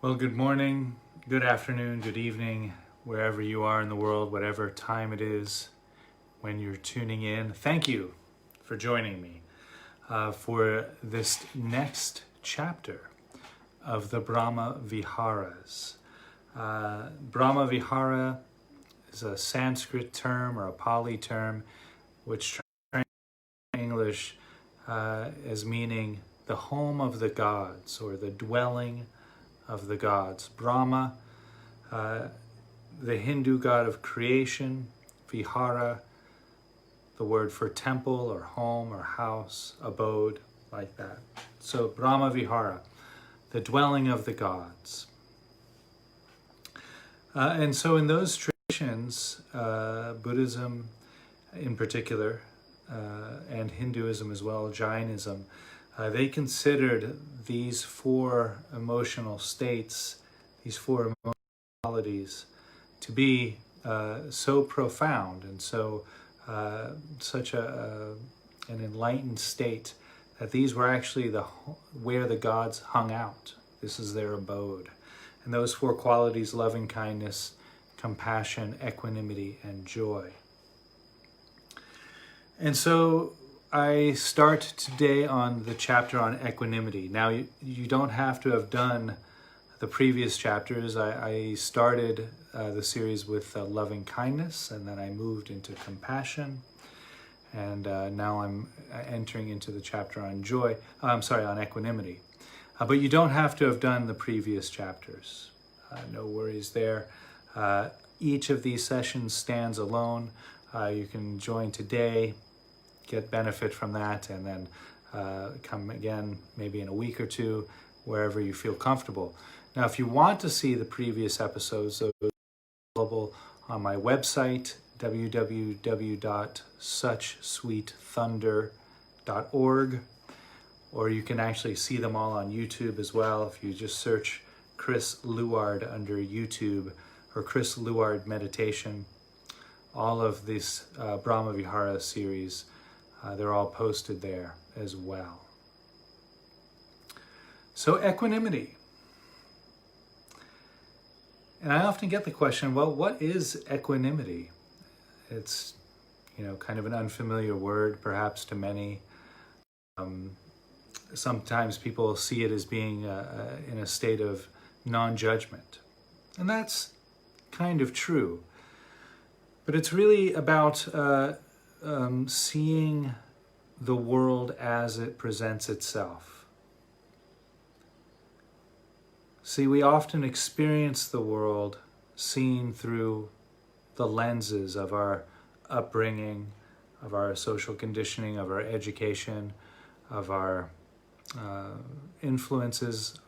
Well, good morning, good afternoon, good evening, wherever you are in the world, whatever time it is when you're tuning in. Thank you for joining me for this next chapter of the Brahma Viharas. Brahma Vihara is a Sanskrit term or a Pali term which translates in English as meaning the home of the gods or the dwelling of the gods. Brahma, the Hindu god of creation, Vihara, the word for temple or home or house, abode, like that. So Brahma Vihara, the dwelling of the gods. And so in those traditions, Buddhism in particular, and Hinduism as well, Jainism, they considered these four emotional states, these four emotional qualities, to be so profound and so such an enlightened state that these were actually where the gods hung out. This is their abode. And those four qualities: loving kindness, compassion, equanimity, and joy. And so I start today on the chapter on equanimity. Now, you don't have to have done the previous chapters. I started the series with loving kindness, and then I moved into compassion. And now I'm entering into the chapter on on equanimity. But you don't have to have done the previous chapters. No worries there. Each of these sessions stands alone. You can join today, get benefit from that, and then come again maybe in a week or two, wherever you feel comfortable. Now, if you want to see the previous episodes, those are available on my website, www.suchsweetthunder.org, or you can actually see them all on YouTube as well. If you just search Chris Luard under YouTube, or Chris Luard Meditation, all of this Brahma Vihara series, they're all posted there as well. So equanimity. And I often get the question, well, what is equanimity? It's, kind of an unfamiliar word, perhaps to many. Sometimes people see it as being in a state of non-judgement. And that's kind of true. But it's really about seeing the world as it presents itself. See, we often experience the world seen through the lenses of our upbringing, of our social conditioning, of our education, of our influences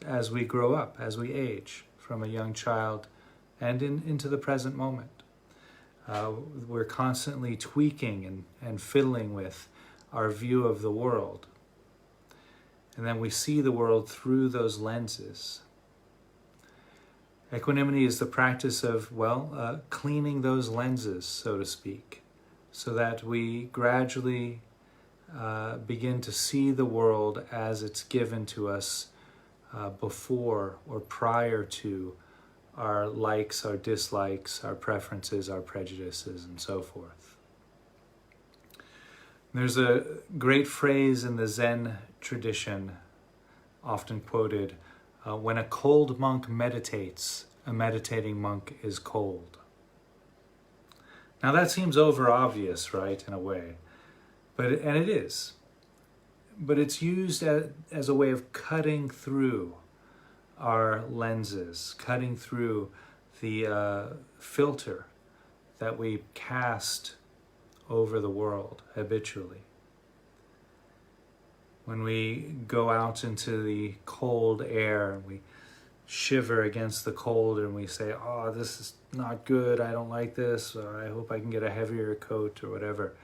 as we grow up, as we age, from a young child and into the present moment. We're constantly tweaking and fiddling with our view of the world. And then we see the world through those lenses. Equanimity is the practice of, cleaning those lenses, so to speak, so that we gradually begin to see the world as it's given to us before or prior to our likes, our dislikes, our preferences, our prejudices, and so forth. There's a great phrase in the Zen tradition, often quoted, when a cold monk meditates, a meditating monk is cold. Now that seems over-obvious, right, in a way, and it is. But it's used as a way of cutting through our lenses, cutting through the filter that we cast over the world habitually. When we go out into the cold air and we shiver against the cold and we say, oh, this is not good, I don't like this, or I hope I can get a heavier coat or whatever.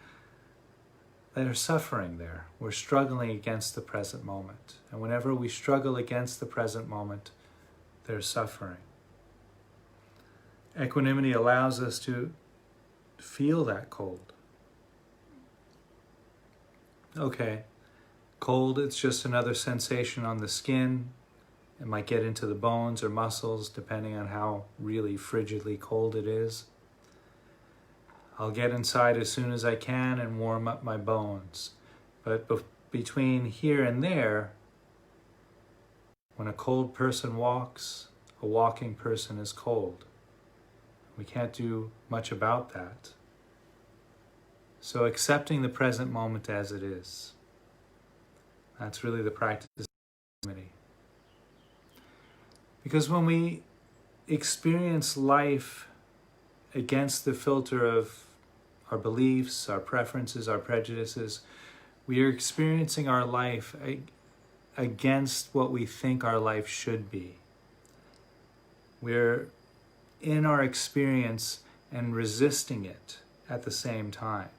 There's suffering there. We're struggling against the present moment. And whenever we struggle against the present moment, there's suffering. Equanimity allows us to feel that cold. Okay, cold, it's just another sensation on the skin. It might get into the bones or muscles, depending on how really frigidly cold it is. I'll get inside as soon as I can and warm up my bones. But between here and there, when a cold person walks, a walking person is cold. We can't do much about that. So accepting the present moment as it is. That's really the practice of equanimity. Because when we experience life against the filter of our beliefs, our preferences, our prejudices, we are experiencing our life against what we think our life should be. We're in our experience and resisting it at the same time.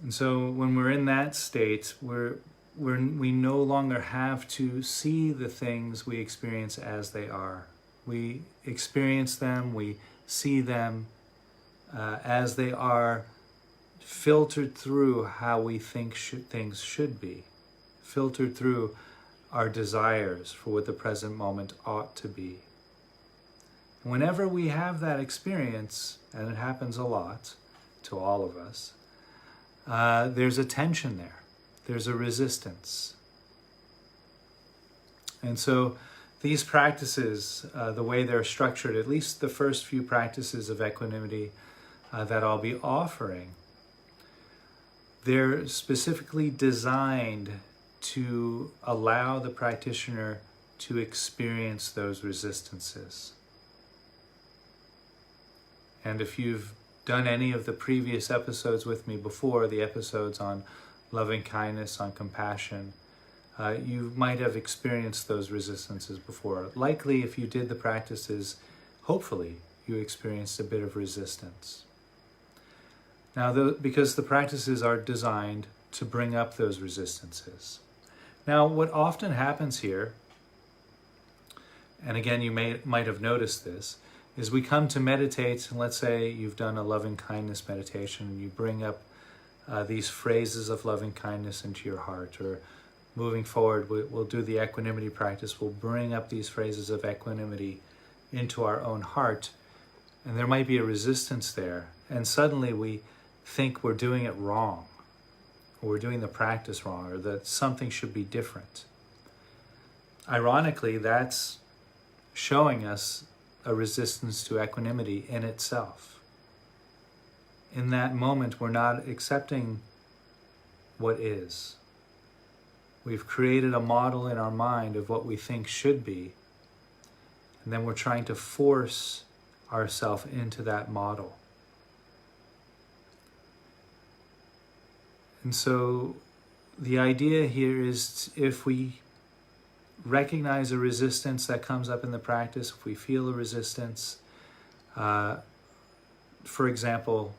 And so when we're in that state, we no longer have to see the things we experience as they are. We experience them, we see them as they are, filtered through how we think things should be, filtered through our desires for what the present moment ought to be. Whenever we have that experience, and it happens a lot to all of us, there's a tension there. There's a resistance. And so these practices, the way they're structured, at least the first few practices of equanimity that I'll be offering, they're specifically designed to allow the practitioner to experience those resistances. And if you've done any of the previous episodes with me before, the episodes on loving kindness, on compassion, you might have experienced those resistances before. Likely, if you did the practices, hopefully you experienced a bit of resistance. Now, because the practices are designed to bring up those resistances. Now, what often happens here, and again, you might have noticed this, is we come to meditate, and let's say you've done a loving kindness meditation, and you bring up these phrases of loving kindness into your heart, or moving forward, we'll do the equanimity practice, we'll bring up these phrases of equanimity into our own heart, and there might be a resistance there, and suddenly we think we're doing it wrong, or we're doing the practice wrong, or that something should be different. Ironically, that's showing us a resistance to equanimity in itself. In that moment, we're not accepting what is. We've created a model in our mind of what we think should be, and then we're trying to force ourselves into that model. And so the idea here is, if we recognize a resistance that comes up in the practice, if we feel a resistance, for example,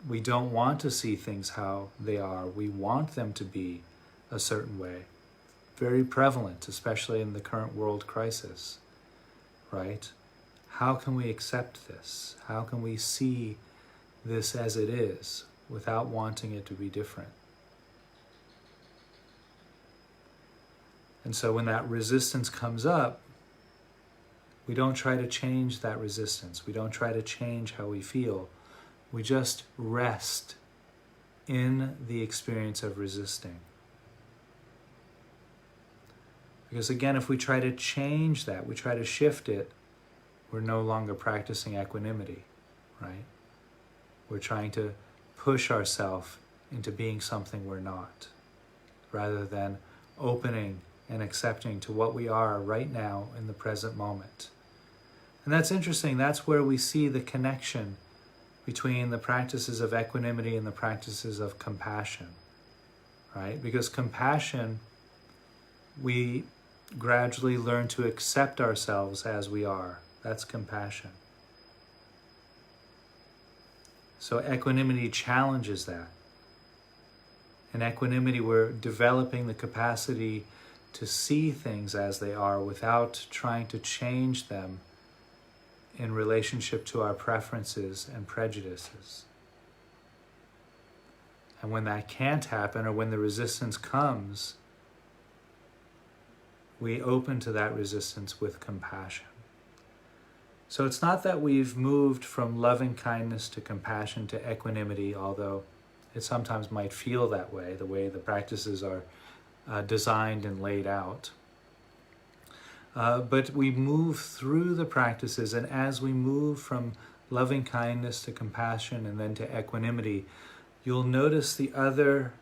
we don't want to see things how they are. We want them to be a certain way. Very prevalent, especially in the current world crisis, right? How can we accept this? How can we see this as it is without wanting it to be different? And so when that resistance comes up, we don't try to change that resistance. We don't try to change how we feel. We just rest in the experience of resisting. Because again, if we try to change that, we try to shift it, we're no longer practicing equanimity, right? We're trying to push ourselves into being something we're not, rather than opening and accepting to what we are right now in the present moment. And that's interesting. That's where we see the connection between the practices of equanimity and the practices of compassion, right? Because compassion, we gradually learn to accept ourselves as we are. That's compassion. So equanimity challenges that. In equanimity, we're developing the capacity to see things as they are without trying to change them in relationship to our preferences and prejudices. And when that can't happen, or when the resistance comes, we open to that resistance with compassion. So it's not that we've moved from loving kindness to compassion to equanimity, although it sometimes might feel that way the practices are designed and laid out. But we move through the practices, and as we move from loving kindness to compassion and then to equanimity, you'll notice the other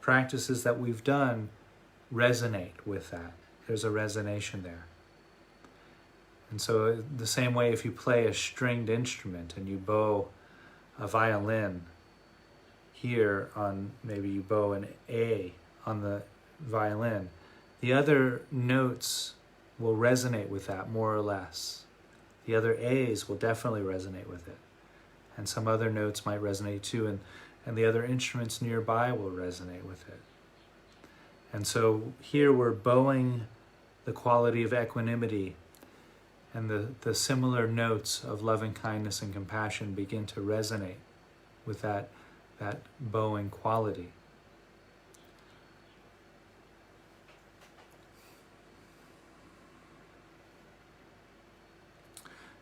practices that we've done resonate with that. There's a resonation there. And so the same way, if you play a stringed instrument and you bow a violin here on, maybe you bow an A on the violin, the other notes will resonate with that more or less. The other A's will definitely resonate with it. And some other notes might resonate too, and the other instruments nearby will resonate with it. And so here we're bowing the quality of equanimity, and the similar notes of loving kindness and compassion begin to resonate with that bowing quality.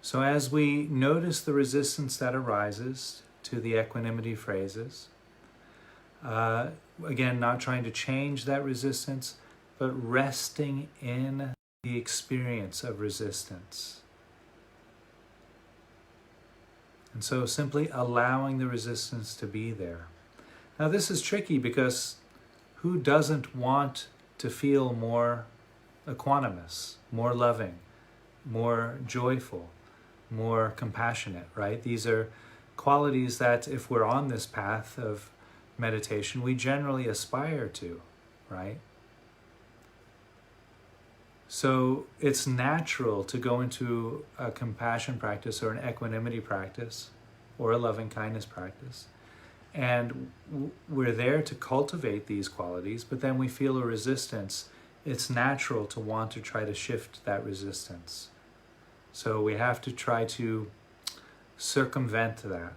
So as we notice the resistance that arises to the equanimity phrases, again, not trying to change that resistance, but resting in the experience of resistance. And so simply allowing the resistance to be there. Now this is tricky because who doesn't want to feel more equanimous, more loving, more joyful, more compassionate, right? These are qualities that if we're on this path of meditation, we generally aspire to, right? So it's natural to go into a compassion practice or an equanimity practice or a loving kindness practice. And we're there to cultivate these qualities, but then we feel a resistance. It's natural to want to try to shift that resistance. So we have to try to circumvent that.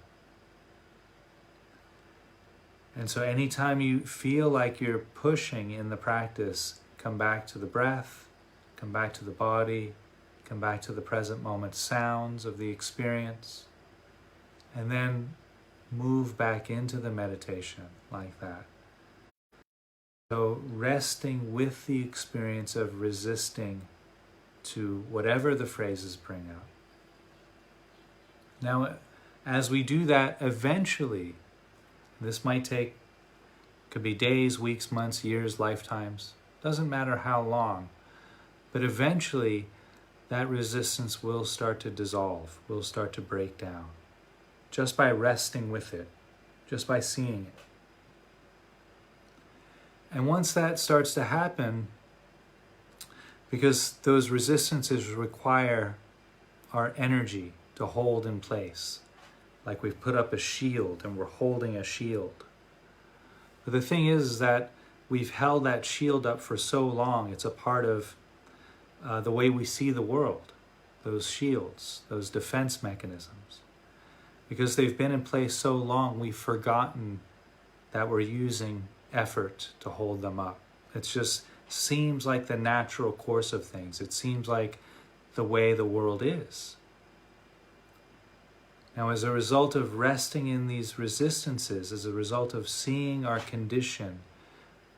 And so anytime you feel like you're pushing in the practice, come back to the breath, come back to the body, come back to the present moment sounds of the experience, and then move back into the meditation like that. So resting with the experience of resisting to whatever the phrases bring out. Now, as we do that, eventually, this might take, could be days, weeks, months, years, lifetimes, doesn't matter how long, but eventually that resistance will start to dissolve, will start to break down, just by resting with it, just by seeing it. And once that starts to happen, because those resistances require our energy to hold in place, like we've put up a shield and we're holding a shield. But the thing is that we've held that shield up for so long, it's a part of the way we see the world, those shields, those defense mechanisms. Because they've been in place so long, we've forgotten that we're using effort to hold them up. It just seems like the natural course of things. It seems like the way the world is. Now, as a result of resting in these resistances, as a result of seeing our condition,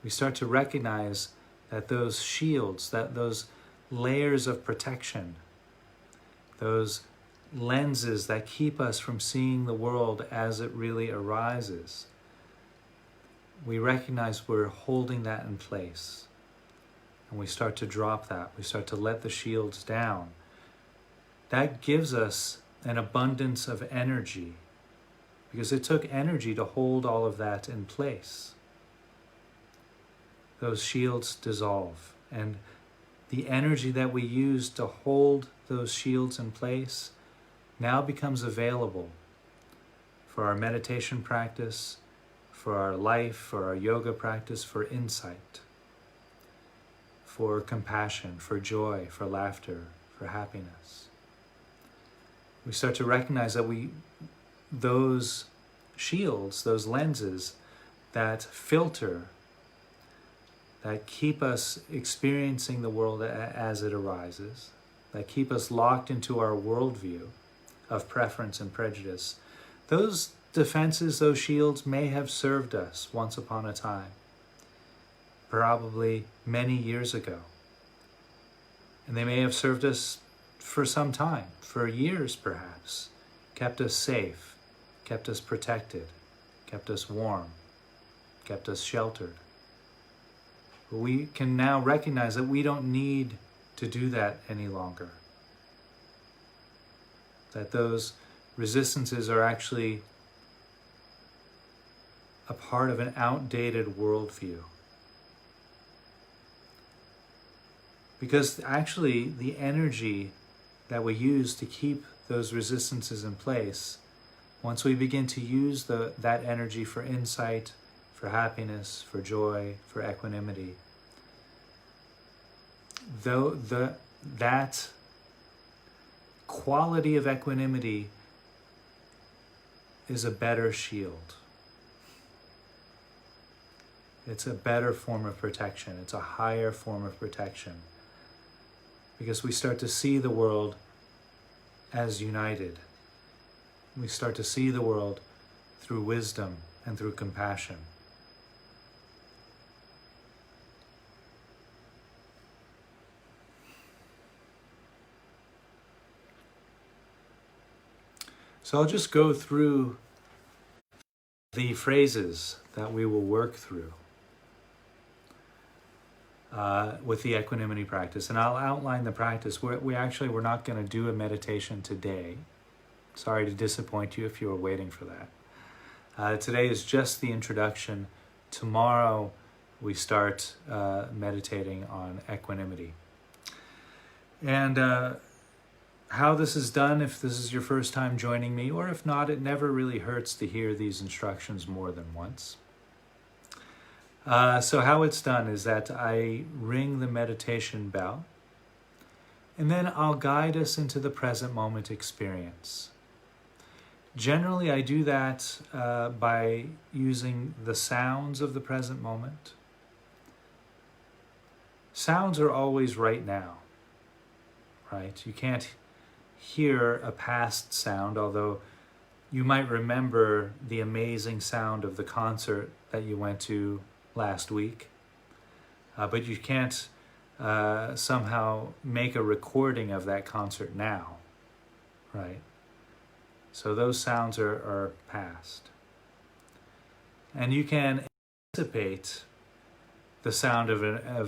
we start to recognize that those shields, that those layers of protection, those lenses that keep us from seeing the world as it really arises, we recognize we're holding that in place. And we start to drop that. We start to let the shields down. That gives us an abundance of energy, because it took energy to hold all of that in place. Those shields dissolve, and the energy that we use to hold those shields in place now becomes available for our meditation practice, for our life, for our yoga practice, for insight, for compassion, for joy, for laughter, for happiness. We start to recognize that those shields, those lenses, that filter, that keep us experiencing the world as it arises, that keep us locked into our worldview of preference and prejudice, those defenses, those shields may have served us once upon a time, probably many years ago. And they may have served us for some time, for years perhaps, kept us safe, kept us protected, kept us warm, kept us sheltered. But we can now recognize that we don't need to do that any longer. That those resistances are actually a part of an outdated worldview. Because actually the energy that we use to keep those resistances in place, once we begin to use that energy for insight, for happiness, for joy, for equanimity, that quality of equanimity is a better shield. It's a better form of protection. It's a higher form of protection. Because we start to see the world as united. We start to see the world through wisdom and through compassion. So I'll just go through the phrases that we will work through with the equanimity practice. And I'll outline the practice. We're not going to do a meditation today. Sorry to disappoint you if you were waiting for that. Today is just the introduction. Tomorrow we start meditating on equanimity. And how this is done, if this is your first time joining me, or if not, it never really hurts to hear these instructions more than once. So how it's done is that I ring the meditation bell, and then I'll guide us into the present moment experience. Generally, I do that by using the sounds of the present moment. Sounds are always right now, right? You can't hear a past sound, although you might remember the amazing sound of the concert that you went to last week, but you can't somehow make a recording of that concert now, right? So those sounds are past. And you can anticipate the sound of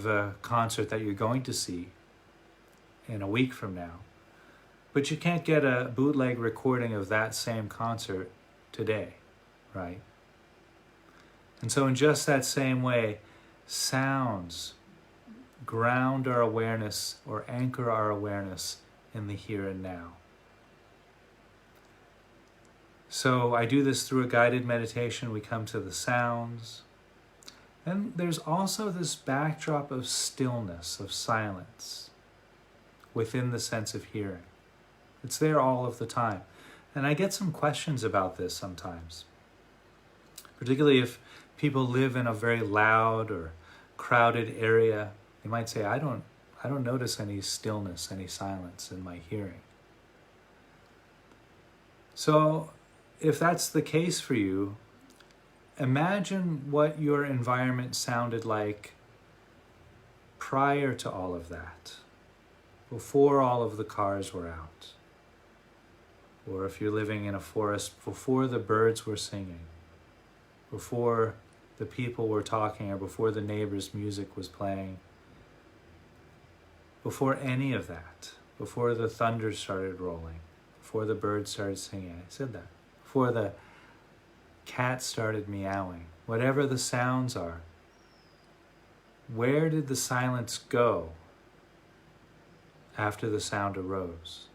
a concert that you're going to see in a week from now, but you can't get a bootleg recording of that same concert today, right? And so in just that same way, sounds ground our awareness or anchor our awareness in the here and now. So I do this through a guided meditation. We come to the sounds. Then there's also this backdrop of stillness, of silence within the sense of hearing. It's there all of the time. And I get some questions about this sometimes, particularly if people live in a very loud or crowded area. They might say, I don't notice any stillness, any silence in my hearing. So if that's the case for you, imagine what your environment sounded like prior to all of that, before all of the cars were out. Or if you're living in a forest, before the birds were singing, before the people were talking, or before the neighbor's music was playing, before any of that, before the thunder started rolling, before the birds started singing. I said that. Before the cat started meowing, whatever the sounds are, where did the silence go after the sound arose?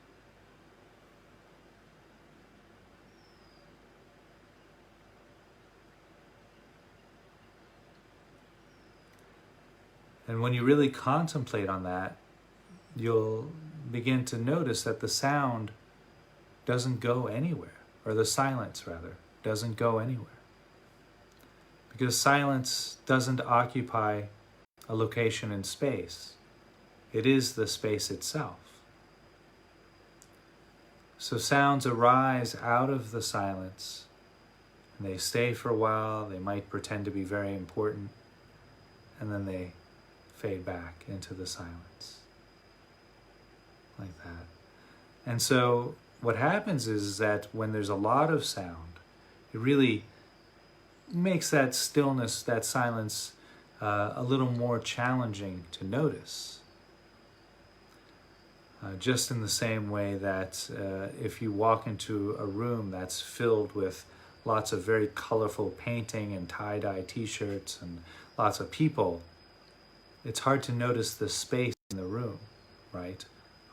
And when you really contemplate on that, you'll begin to notice that the sound doesn't go anywhere, or the silence, rather, doesn't go anywhere. because silence doesn't occupy a location in space. It is the space itself. So sounds arise out of the silence, and they stay for a while. They might pretend to be very important, and then they fade back into the silence, like that. And so what happens is that when there's a lot of sound, it really makes that stillness, that silence, a little more challenging to notice. Just in the same way that if you walk into a room that's filled with lots of very colorful painting and tie-dye t-shirts and lots of people, it's hard to notice the space in the room, right?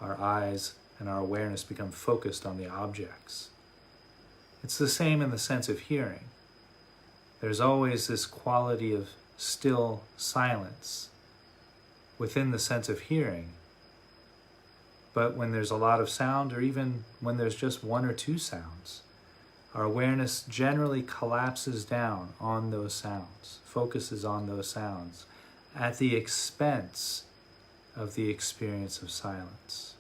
Our eyes and our awareness become focused on the objects. It's the same in the sense of hearing. There's always this quality of still silence within the sense of hearing. But when there's a lot of sound, or even when there's just one or two sounds, our awareness generally collapses down on those sounds, focuses on those sounds, at the expense of the experience of silence.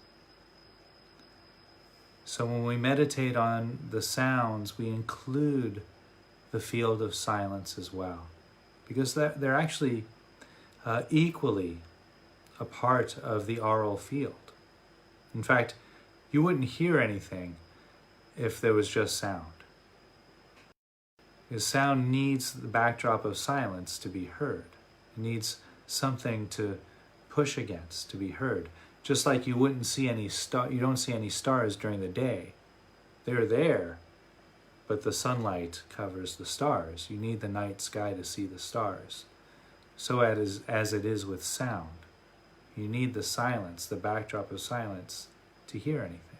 So when we meditate on the sounds, we include the field of silence as well, because they're actually equally a part of the aural field. In fact, you wouldn't hear anything if there was just sound. Because sound needs the backdrop of silence to be heard. It needs something to push against to be heard. Just like you wouldn't see any you don't see any stars during the day. They're there, but the sunlight covers the stars. You need the night sky to see the stars. So as it is with sound. You need the silence, the backdrop of silence, to hear anything.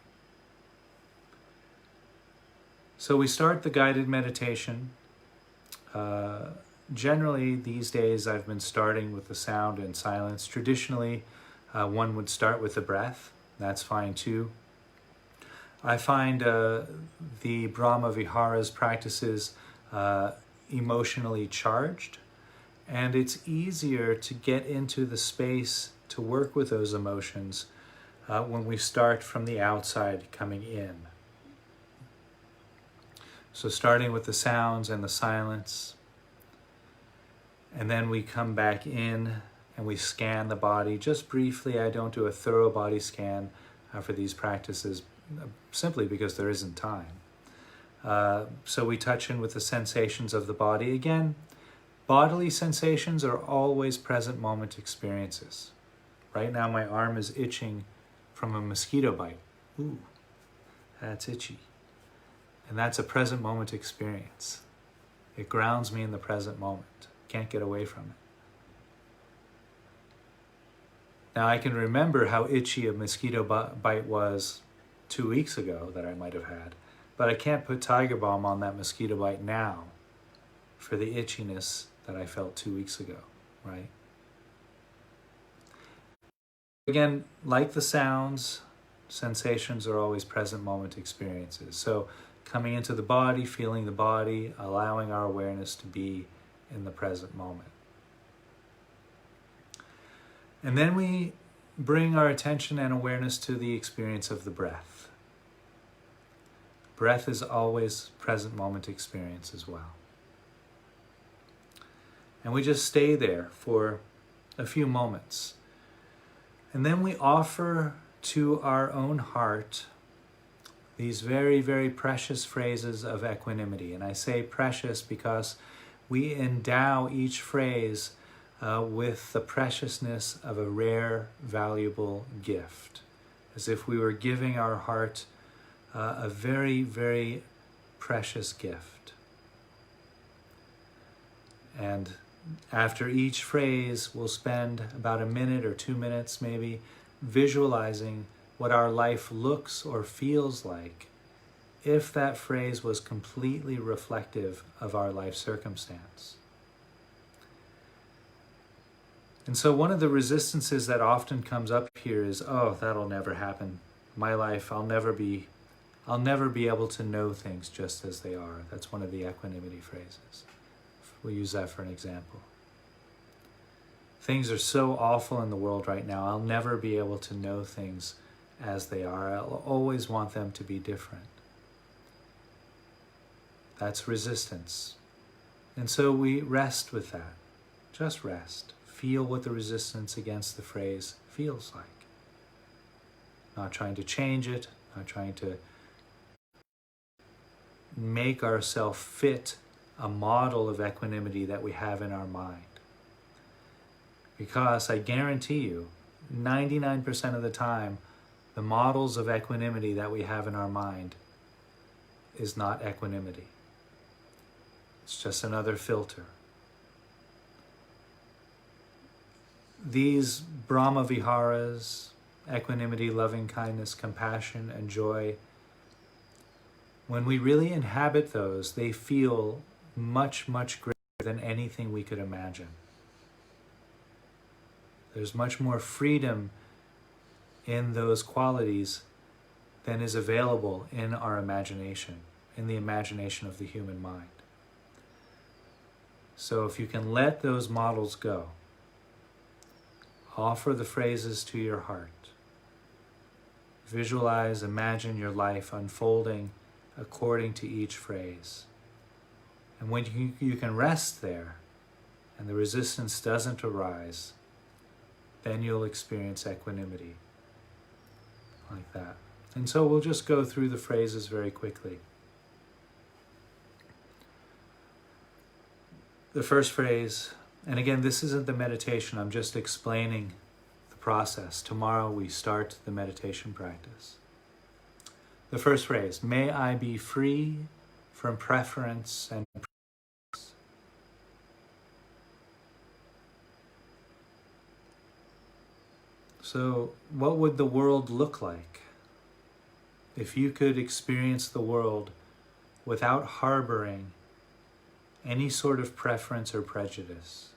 So we start the guided meditation. Generally, these days, I've been starting with the sound and silence. Traditionally, one would start with the breath. That's fine too. I find the Brahma Viharas practices emotionally charged, and it's easier to get into the space to work with those emotions when we start from the outside coming in. So starting with the sounds and the silence, and then we come back in and we scan the body just briefly. I don't do a thorough body scan for these practices simply because there isn't time. So we touch in with the sensations of the body. Again, bodily sensations are always present moment experiences. Right now my arm is itching from a mosquito bite. Ooh, that's itchy. And that's a present moment experience. It grounds me in the present moment. Can't get away from it. Now I can remember how itchy a mosquito bite was 2 weeks ago that I might have had, but I can't put Tiger Balm on that mosquito bite now for the itchiness that I felt 2 weeks ago, right? Again, like the sounds, sensations are always present moment experiences. So coming into the body, feeling the body, allowing our awareness to be in the present moment. And then we bring our attention and awareness to the experience of the breath. Breath is always present moment experience as well. And we just stay there for a few moments. And then we offer to our own heart these very, very precious phrases of equanimity. And I say precious because we endow each phrase with the preciousness of a rare, valuable gift, as if we were giving our heart a very, very precious gift. And after each phrase, we'll spend about a minute or 2 minutes maybe visualizing what our life looks or feels like if that phrase was completely reflective of our life circumstance. And so one of the resistances that often comes up here is, oh, that'll never happen. My life, I'll never be able to know things just as they are. That's one of the equanimity phrases. We'll use that for an example. Things are so awful in the world right now. I'll never be able to know things as they are. I'll always want them to be different. That's resistance. And so we rest with that. Just rest. Feel what the resistance against the phrase feels like. Not trying to change it, not trying to make ourselves fit a model of equanimity that we have in our mind. Because I guarantee you, 99% of the time, the models of equanimity that we have in our mind is not equanimity. It's just another filter. These Brahma Viharas, equanimity, loving kindness, compassion, and joy, when we really inhabit those, they feel much, much greater than anything we could imagine. There's much more freedom in those qualities than is available in our imagination, in the imagination of the human mind. So if you can let those models go, offer the phrases to your heart. Visualize, imagine your life unfolding according to each phrase. And when you can rest there and the resistance doesn't arise, then you'll experience equanimity like that. And so we'll just go through the phrases very quickly. The first phrase, and again, this isn't the meditation, I'm just explaining the process. Tomorrow we start the meditation practice. The first phrase, may I be free from preference and prejudice. So, what would the world look like if you could experience the world without harboring any sort of preference or prejudice?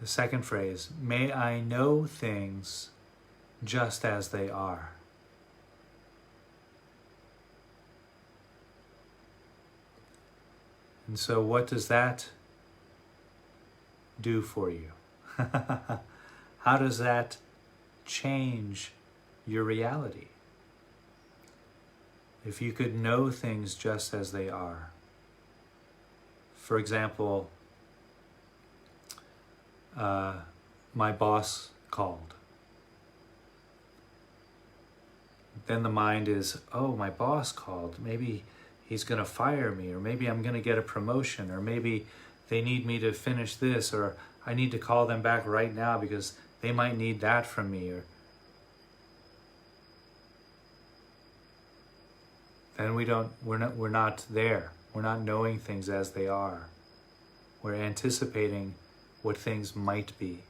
The second phrase, may I know things just as they are. And so what does that do for you? How does that change your reality? If you could know things just as they are. For example, my boss called. Then the mind is, oh, my boss called. Maybe he's going to fire me, or maybe I'm going to get a promotion, or maybe they need me to finish this, or I need to call them back right now because they might need that from me. Or then we're not there. We're not knowing things as they are. We're anticipating what things might be.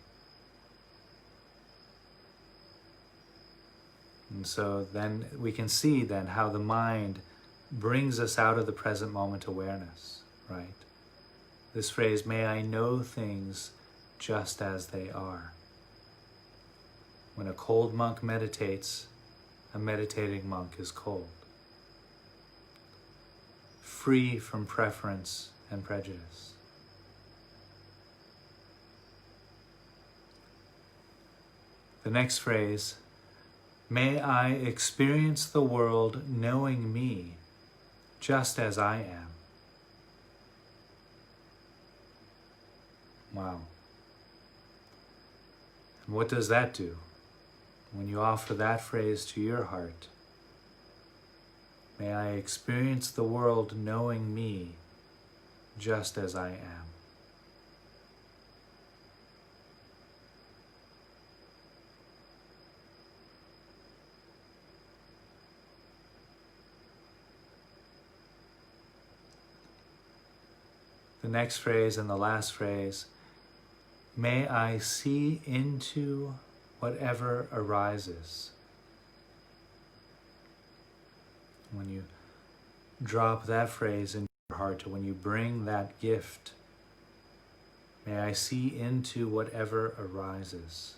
And so then we can see then how the mind brings us out of the present moment awareness, right? This phrase, may I know things just as they are. When a cold monk meditates, a meditating monk is cold. Free from preference and prejudice. The next phrase, may I experience the world knowing me just as I am. Wow. And what does that do? When you offer that phrase to your heart, may I experience the world knowing me just as I am. The next phrase and the last phrase, may I see into whatever arises. When you drop that phrase into your heart, or when you bring that gift, may I see into whatever arises.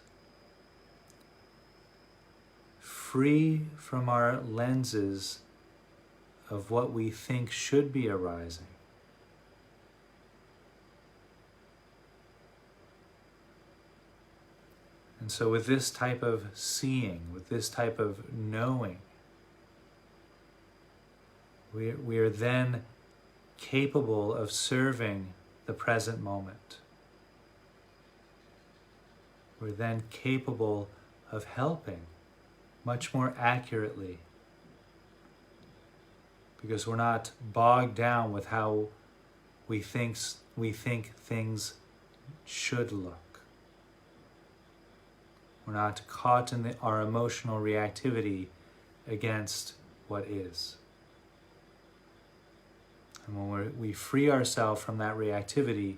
free from our lenses of what we think should be arising. And so with this type of seeing, with this type of knowing, we are then capable of serving the present moment. We're then capable of helping much more accurately, because we're not bogged down with how we think things should look. We're not caught in our emotional reactivity against what is. And when we free ourselves from that reactivity,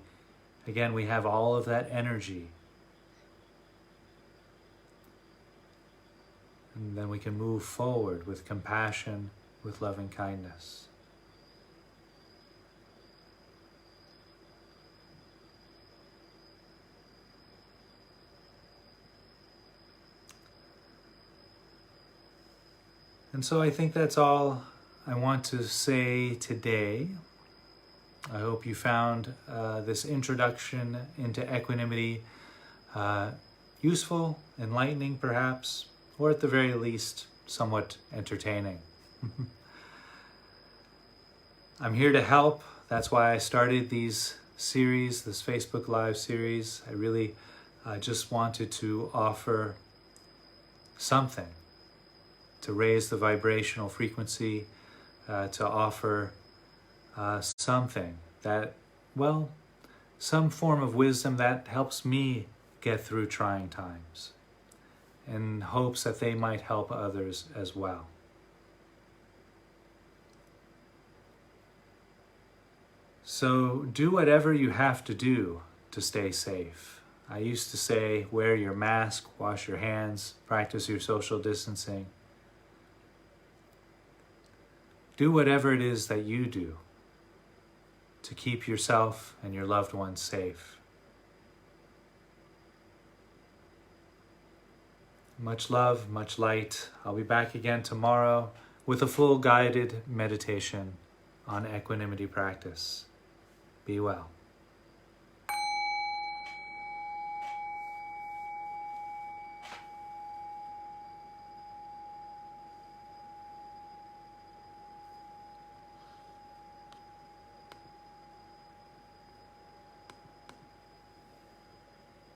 again, we have all of that energy. And then we can move forward with compassion, with loving kindness. And so I think that's all I want to say today. I hope you found this introduction into equanimity useful, enlightening perhaps, or at the very least, somewhat entertaining. I'm here to help. That's why I started these series, this Facebook Live series. I really just wanted to offer something to raise the vibrational frequency, to offer something that, well, some form of wisdom that helps me get through trying times, in hopes that they might help others as well. So do whatever you have to do to stay safe. I used to say, wear your mask, wash your hands, practice your social distancing. Do whatever it is that you do to keep yourself and your loved ones safe. Much love, much light. I'll be back again tomorrow with a full guided meditation on equanimity practice. Be well.